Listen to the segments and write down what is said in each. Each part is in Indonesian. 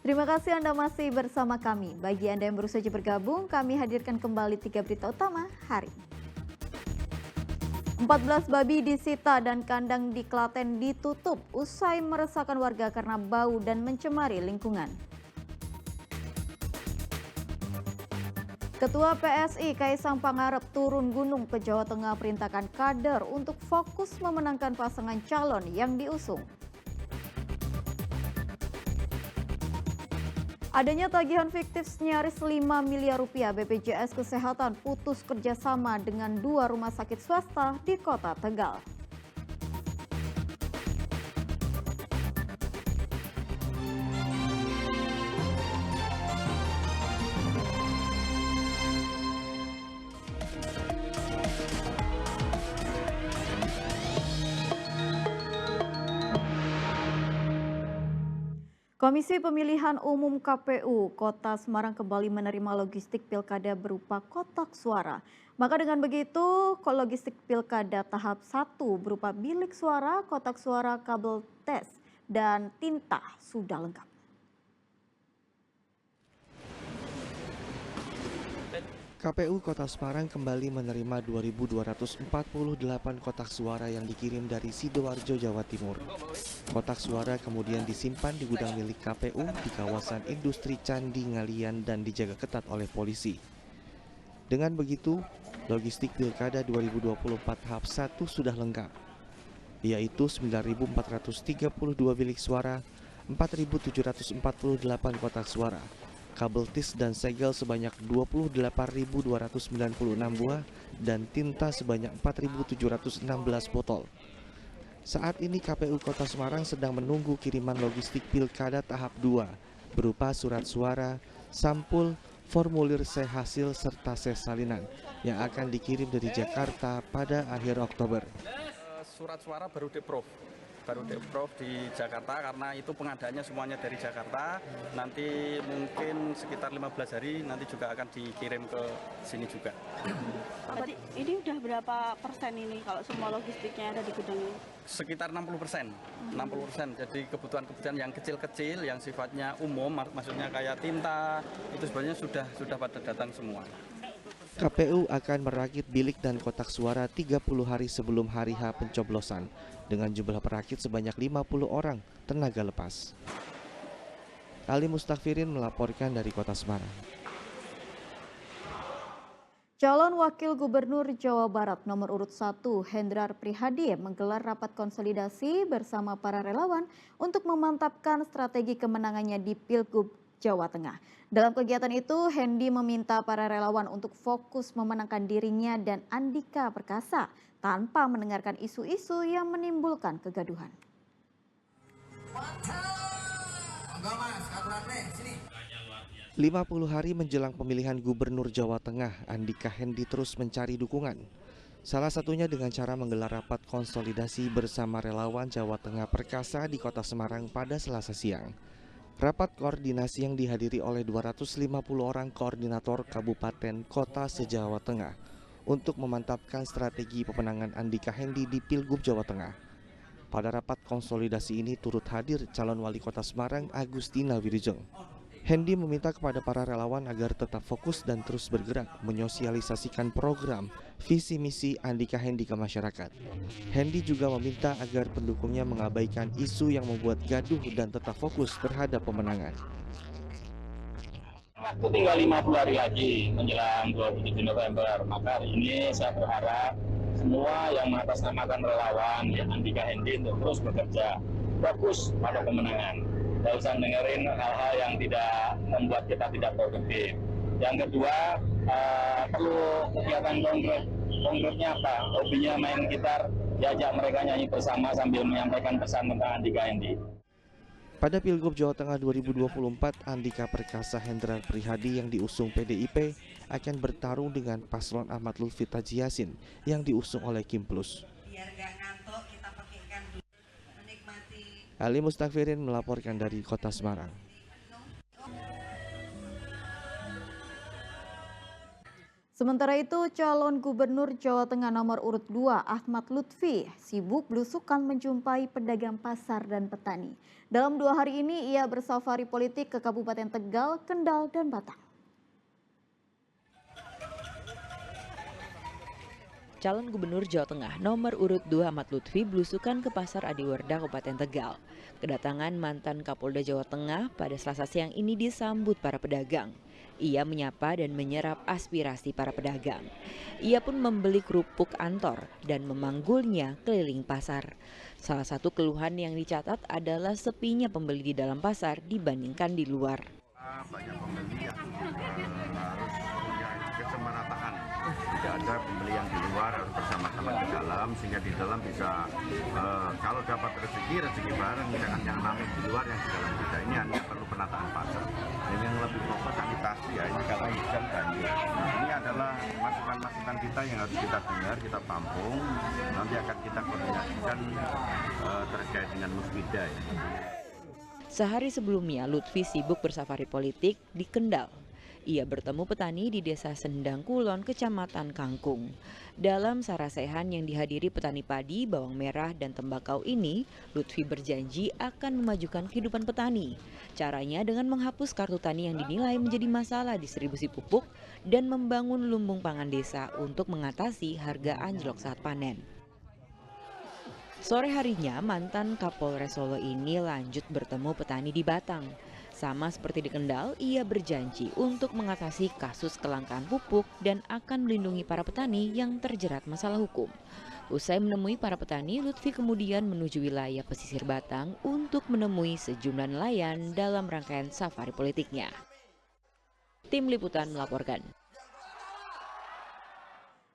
Terima kasih Anda masih bersama kami. Bagi Anda yang baru saja bergabung, kami hadirkan kembali 3 berita utama hari ini. 14 babi disita dan kandang di Klaten ditutup usai meresahkan warga karena bau dan mencemari lingkungan. Ketua PSI Kaisang Pangarep turun gunung ke Jawa Tengah perintahkan kader untuk fokus memenangkan pasangan calon yang diusung. Adanya tagihan fiktif nyaris 5 miliar rupiah, BPJS Kesehatan putus kerjasama dengan 2 rumah sakit swasta di Kota Tegal. Komisi Pemilihan Umum KPU Kota Semarang kembali menerima logistik pilkada berupa kotak suara. Maka dengan begitu, logistik pilkada tahap 1 berupa bilik suara, kotak suara, kabel tes, dan tinta sudah lengkap. KPU Kota Semarang kembali menerima 2.248 kotak suara yang dikirim dari Sidoarjo, Jawa Timur. Kotak suara kemudian disimpan di gudang milik KPU di kawasan industri Candi Ngalian dan dijaga ketat oleh polisi. Dengan begitu, logistik Pilkada 2024 tahap 1 sudah lengkap, yaitu 9.432 bilik suara, 4.748 kotak suara, kabel tis dan segel sebanyak 28.296 buah, dan tinta sebanyak 4.716 botol. Saat ini KPU Kota Semarang sedang menunggu kiriman logistik Pilkada tahap 2 berupa surat suara, sampul, formulir C-hasil serta C-salinan yang akan dikirim dari Jakarta pada akhir Oktober. Surat suara baru di-approve di Jakarta karena itu pengadaannya semuanya dari Jakarta. Nanti mungkin sekitar 15 hari nanti juga akan dikirim ke sini juga. Berarti ini udah berapa persen ini kalau semua logistiknya ada di gudang ini? Sekitar 60%. Jadi kebutuhan-kebutuhan yang kecil-kecil yang sifatnya umum, maksudnya kayak tinta, itu sebenarnya sudah pada datang semua. KPU akan merakit bilik dan kotak suara 30 hari sebelum hari H pencoblosan dengan jumlah perakit sebanyak 50 orang tenaga lepas. Ali Mustakfirin melaporkan dari Kota Semarang. Calon Wakil Gubernur Jawa Barat nomor urut 1 Hendrar Prihadi menggelar rapat konsolidasi bersama para relawan untuk memantapkan strategi kemenangannya di Pilgub Jawa Tengah. Dalam kegiatan itu, Hendi meminta para relawan untuk fokus memenangkan dirinya dan Andika Perkasa tanpa mendengarkan isu-isu yang menimbulkan kegaduhan. 50 hari menjelang pemilihan Gubernur Jawa Tengah, Andika Hendi terus mencari dukungan. Salah satunya dengan cara menggelar rapat konsolidasi bersama relawan Jawa Tengah Perkasa di Kota Semarang pada Selasa siang. Rapat koordinasi yang dihadiri oleh 250 orang koordinator kabupaten kota se-Jawa Tengah untuk memantapkan strategi pemenangan Andika Hendi di Pilgub Jawa Tengah. Pada rapat konsolidasi ini turut hadir calon wali kota Semarang Agustina Wilujeng. Hendi meminta kepada para relawan agar tetap fokus dan terus bergerak menyosialisasikan program visi misi Andika Hendi ke masyarakat. Hendi juga meminta agar pendukungnya mengabaikan isu yang membuat gaduh dan tetap fokus terhadap pemenangan. Waktu tinggal 50 hari lagi menjelang 27 November, maka hari ini saya berharap semua yang mengatasnamakan relawan Andika Hendi untuk terus bekerja fokus pada kemenangan. Tidak usah dengerin hal-hal yang tidak membuat kita tidak produktif. Yang kedua, perlu kegiatan konkretnya apa? Hobinya main gitar, diajak mereka nyanyi bersama sambil menyampaikan pesan tentang Andika Hendi. Pada Pilgub Jawa Tengah 2024, Andika Perkasa Hendrar Prihadi yang diusung PDIP akan bertarung dengan paslon Ahmad Lutfi Taji Yassin yang diusung oleh Kim Plus. Ali Mustakfirin melaporkan dari Kota Semarang. Sementara itu, calon gubernur Jawa Tengah nomor urut 2 Ahmad Lutfi sibuk belusukan menjumpai pedagang pasar dan petani. Dalam 2 hari ini, ia bersafari politik ke Kabupaten Tegal, Kendal, dan Batang. Calon Gubernur Jawa Tengah nomor urut 2 Ahmad Lutfi belusukan ke Pasar Adiwerda, Kabupaten Tegal. Kedatangan mantan Kapolda Jawa Tengah pada Selasa siang ini disambut para pedagang. Ia menyapa dan menyerap aspirasi para pedagang. Ia pun membeli kerupuk Antor dan memanggulnya keliling pasar. Salah satu keluhan yang dicatat adalah sepinya pembeli di dalam pasar dibandingkan di luar. Banyak pembeli yang harus punya kesemarataan. Tidak ada pembeli yang di luar, harus bersama-sama di dalam, sehingga di dalam bisa kalau dapat rezeki bareng, jangan yang namanya di luar yang di dalam kita. Ini hanya perlu penataan pasar. Dan yang lebih pokok sanitasi ya, ini karena hujan banjir. Ini adalah masukan-masukan kita yang harus kita dengar, kita tampung, nanti akan kita koordinasikan terkait dengan musbida. Ya. Sehari sebelumnya, Lutfi sibuk bersafari politik di Kendal. Ia bertemu petani di Desa Sendang Kulon, Kecamatan Kangkung. Dalam sarasehan yang dihadiri petani padi, bawang merah, dan tembakau ini, Lutfi berjanji akan memajukan kehidupan petani. Caranya dengan menghapus kartu tani yang dinilai menjadi masalah distribusi pupuk dan membangun lumbung pangan desa untuk mengatasi harga anjlok saat panen. Sore harinya, mantan Kapolres Solo ini lanjut bertemu petani di Batang. Sama seperti di Kendal, ia berjanji untuk mengatasi kasus kelangkaan pupuk dan akan melindungi para petani yang terjerat masalah hukum. Usai menemui para petani, Lutfi kemudian menuju wilayah pesisir Batang untuk menemui sejumlah nelayan dalam rangkaian safari politiknya. Tim Liputan melaporkan.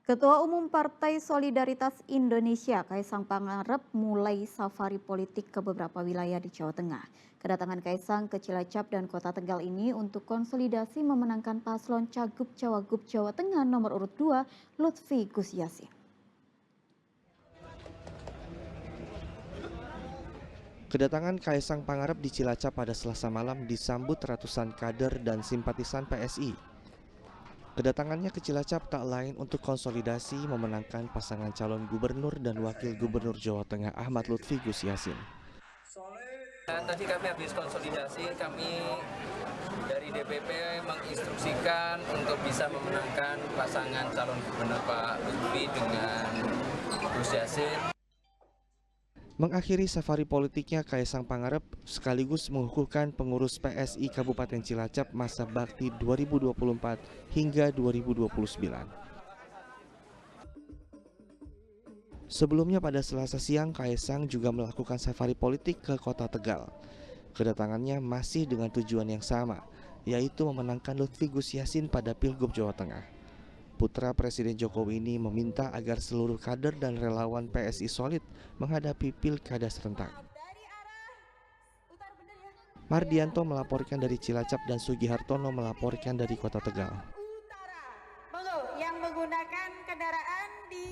Ketua Umum Partai Solidaritas Indonesia Kaisang Pangarep mulai safari politik ke beberapa wilayah di Jawa Tengah. Kedatangan Kaisang ke Cilacap dan Kota Tegal ini untuk konsolidasi memenangkan paslon Cagup Cawagup Jawa Tengah nomor urut 2 Lutfi Gus Yassin. Kedatangan Kaisang Pangarep di Cilacap pada Selasa malam disambut ratusan kader dan simpatisan PSI. Kedatangannya ke Cilacap tak lain untuk konsolidasi memenangkan pasangan calon gubernur dan wakil gubernur Jawa Tengah Ahmad Lutfi Gus Yassin. Tadi kami habis konsolidasi, kami dari DPP menginstruksikan untuk bisa memenangkan pasangan calon gubernur Pak Lutfi dengan Gus Yassin. Mengakhiri safari politiknya, Kaisang Pangarep sekaligus mengukuhkan pengurus PSI Kabupaten Cilacap masa bakti 2024 hingga 2029. Sebelumnya pada Selasa siang, Kaisang juga melakukan safari politik ke Kota Tegal. Kedatangannya masih dengan tujuan yang sama, yaitu memenangkan Lutfi Gus Yassin pada Pilgub Jawa Tengah. Putra Presiden Jokowi ini meminta agar seluruh kader dan relawan PSI solid menghadapi pilkada serentak. Mardianto melaporkan dari Cilacap dan Sugihartono melaporkan dari Kota Tegal. Yang menggunakan kendaraan di